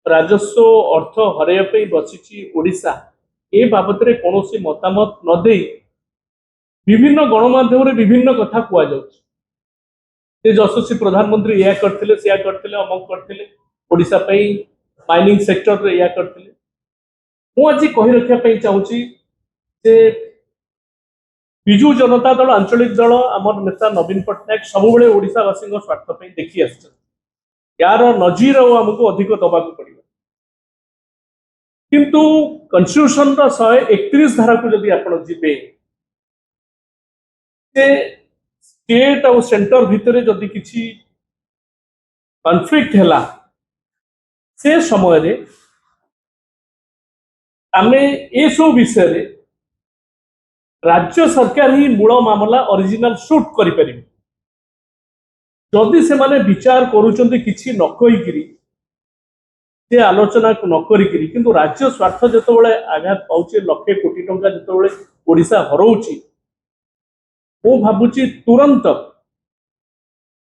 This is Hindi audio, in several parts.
राजस्व अर्थ हरैया बसी ओडिशा ए बाबद कौन मतामत न दे विभिन्न गणमाध्यम विभिन्न कथा कहुचे यशस्वी प्रधानमंत्री या करते से करते अमक करते ओडिशा माइनिंग सेक्टर या करते मुझे कही रखापी चाहूँगी विजु जनता दल आंचलिक दल आमर नेता नवीन पट्टनायक सब ओडिशावासी स्वार्थ देखी आस यार नजीर आमको अधिक दबाक पड़े किंतु कन्स्टिट्यूशन 131 धारा को जदि आप जीवे स्टेट और सेंटर भितर जदि किसी कन्फ्लिक्ट है से समय आमे ए सब विषय रे राज्य सरकार ही मूल मामला ओरिजिनल शूट करि जदि से माने विचार करूचंती किछि न कहिकरी से आलोचना न करिकरी किंतु राज्य स्वार्थ जेतबेले आघात पाउचे लक्षे कोटी टंका जेतबेले ओडिशा हरौची मु भाबुची तुरंत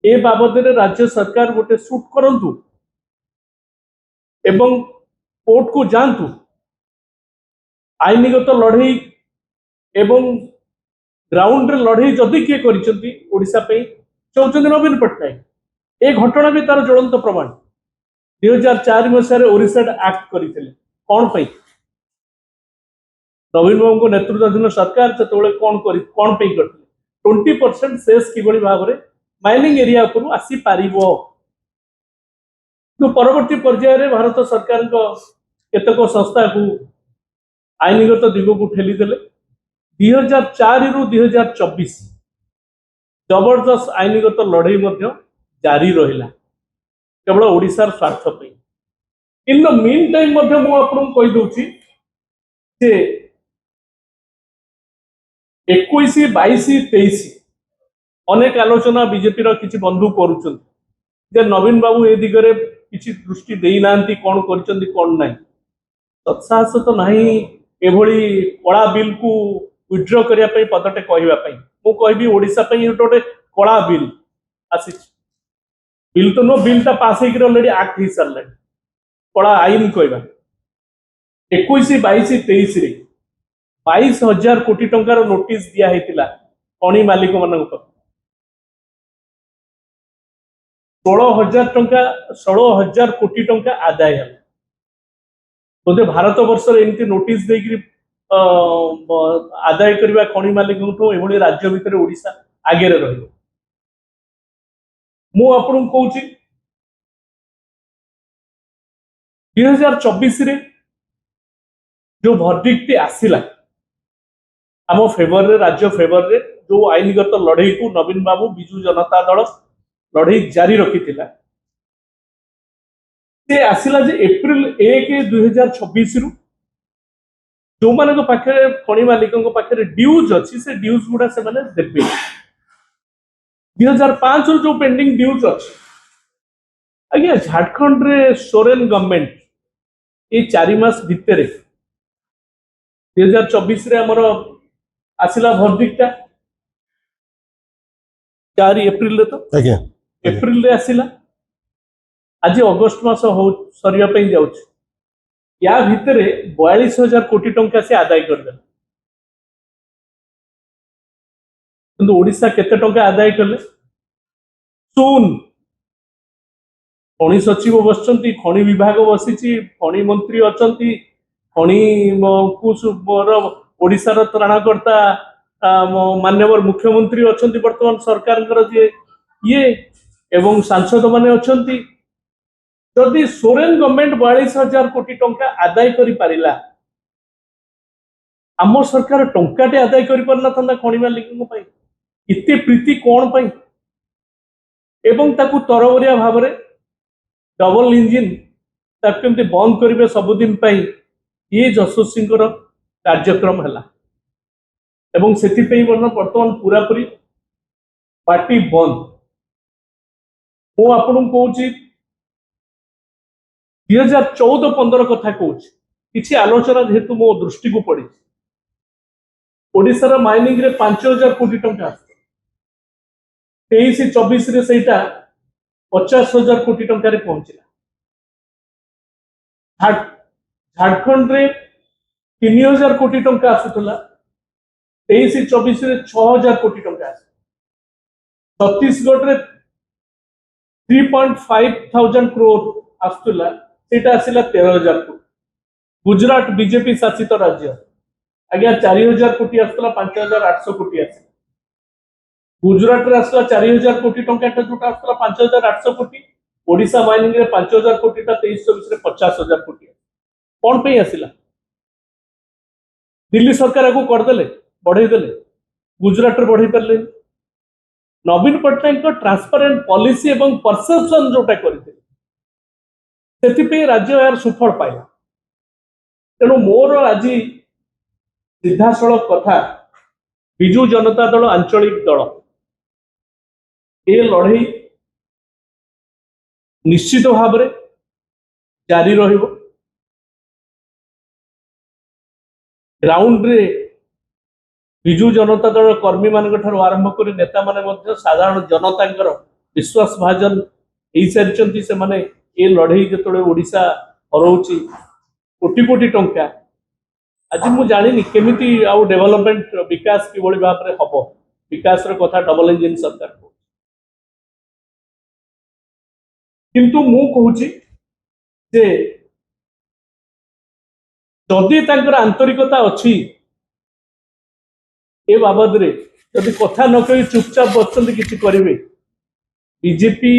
ए बाबद रे राज्य सरकार गोटे शूट करंतु एवं कोर्ट को जानतु आईनगत लड़ई एवं ग्राउंड रे लड़ई जदि किए करिसेंती ओडिशा पे चाहते नवीन पट्टनायक ए घटना भी तार ज्वलंत प्रमाण 2004 मसीह ओडिशा एक्ट करते कौन पे नवीन बाबू को नेतृत्वाधीन सरकार से कौन करते 20% सेस किभली भाव में माइनिंग एरिया उपरू आसी पारिबो तो परवर्ती पर्यायर भारत सरकार केतक संस्था को आईनगत दिग को ठेलीदेले 2004 रु 2024 जबरदस्त आईनगत लड़ई जारी रहा केवल ओडिशार स्वार्थ इन द मीन टाइम कहीदे 21, 22, 23 अनेक आलोचना बीजेपी किसी बंधु कर नवीन बाबू ए दिगरे किसी दृष्टि देना कौन कर तत्साहस तो नहीं एभली कला बिल को विड्र करने पदटे कहवाई मु कहि ओडिशा गोटे कला बिल आसी बिल तो नो बिलटा पास ऑलरेडी एक्ट हो सारे कला आईन कहवा 21, 22, 23 रे 22,000 कोटी टंकार नोटिस दिया खनि मालिक मान 16,000 कोटी टंका आदाय है बोधे भारत वर्ष एमती नोटिस देकर आदाय करवा खनि मालिक एभली राज्य भितर ओडिशा आगे रही मु आपन कहूँ 2024 रे जो भर्डिक्ट आसिला आम फेवर रे राज्य फेवर रे जो आईनगत लड़ई को नवीन बाबू विजु जनता दल लड़ई जारी रखी से आसिला जे एप्रिल 1, 2026 रु जो मान पाखे खनि मालिकों पाखे ड्यूज अच्छी से ड्यूज गुड़ा से माने देबे 2005 रु जो पेंडिंग ड्यूज अच्छी आज्ञा झारखंड रे सोरेन गवर्नमेंट ये 4 मास भितर 2024 रे हमर आसिला भर्डिक्टा 4 एप्रिल रे तो आज्ञा एप्रिल रे आसिला आज अगस्ट मास सरिया जाऊँ या भितर 42,000 कोटी टंका से आदाय करदे ओडिशा केते टंका आदाय कले सुन खनि सचिव बसचंती खनि विभाग बसी खनि मंत्री अचंती खनि ओडिशार त्राणकर्ता माननीय मुख्यमंत्री अचंती वर्तमान सरकार ये एवं सांसद माने अचंती जदि सोरेन गवर्नमेंट 42,000 कोटी टंका आदाय करि पारिला आम सरकार टंकाटे आदाय करि परना था खनि मालिकों पई इते प्रीति कौन पाई एवं ताकू तरबरिया भाव में डबल इंजिन ताकि बंद करेंगे सबुदिन ये यशस्वी कार्यक्रम है एवं से बर्तमान पूरापूरी पार्टी बंद मु आपन कहूँ 2014-15 कथा कहूँ किसी आलोचना जेहेतु मो दृष्टि को पड़ी ओडिशार माइनिंग रे 5,000 कोटी टंका 23-24 रे सेटा 50,000 कोटी टंका रे पहुंचला झारखंड रे 3000 कोटी टंका आसुला 23-24 रे 6000 कोटी टंका आस छत्तीसगढ़ रे 3.5 थाउजेंड करोड़ आसुला सेटा आसिला 13,000 कोटी गुजरात बीजेपी शासित राज्य आज्ञा 4000 कोटी आसला 5800 कोटी आस गुजरात रे आसला 4000 कोटी टंका जोटा आसला 5800 कोटी ओडिशा माइनिंग रे 5000 कोटी टा 23-24 रे 50,000 कोटी कौन पे आसिला दिल्ली सरकार को करदेले बढ़े देले गुजरात रे बढ़े पारे नवीन पट्टनायक को ट्रांसपेरेंट पॉलिसी एवं परसेप्शन जोटा करते राज्य यार सुफल पाइला तेणु मोर आज सीधासलख कथा विजु जनता दल आंचलिक दल ए लड़ई निश्चित भाव में जारी रहिबो ग्राउंड रे विजु जनता दल कर्मी मान आरंभ कर नेता माने साधारण जनता विश्वास भाजन हो सारी से माने ए लड़ई जो ओडिशा हरौची कोटी कोटी टंका आज मु जानी केमिति आउ डेवलपमेंट विकास कि भाव में हम विकास कथा डबल इंजिन सरकार किंतु मु कहूँ जे जदि आंतरिकता अच्छी ए बाबद रे जदि कथा न कही चुपचाप बसते किसी करेंगे बीजेपी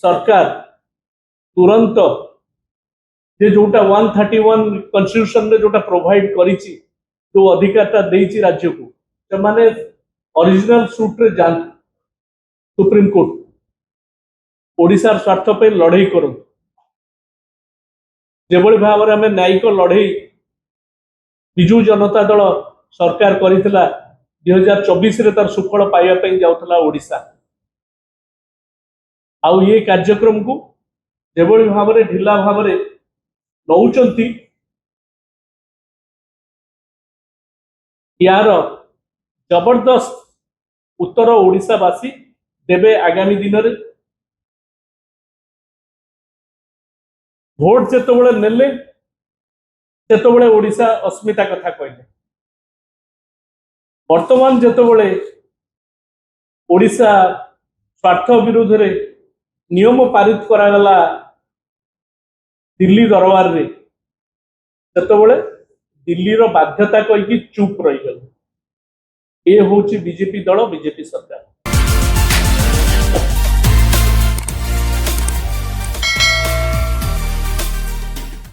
सरकार तुरंत जे जोटा 131 कन्स्टिट्यूशन रे जोटा प्रोवाइड करिछि जो अधिकारता देइछि राज्य को से माने ओरिजिनल सूट रे जान सुप्रीम कोर्ट ओडिशार स्वार्थ पे लड़ई करूँ जेभଳି भाव में न्यायिक लड़ई विजु जनता दल सरकार करिथिला 2024 रे तार सुफल पाइबा पई जाउथला ओडिशा आउ ये कार्यक्रम को जेभଳି भाव में ढिला भाव में नौचंती यार जबरदस्त उत्तर ओडिशावासी देवे आगामी दिन में भोट जेतबेले नेले सेतबेले ओडिशा अस्मिता कथा कहले वर्तमान जेतबेले ओडिशा स्वार्थ विरोध रे नियम पारित करागला दिल्ली दरबार रे सेतबेले दिल्ली रो बाध्यता कहि चुप रही गले ए होची बीजेपी दल बीजेपी सरकार।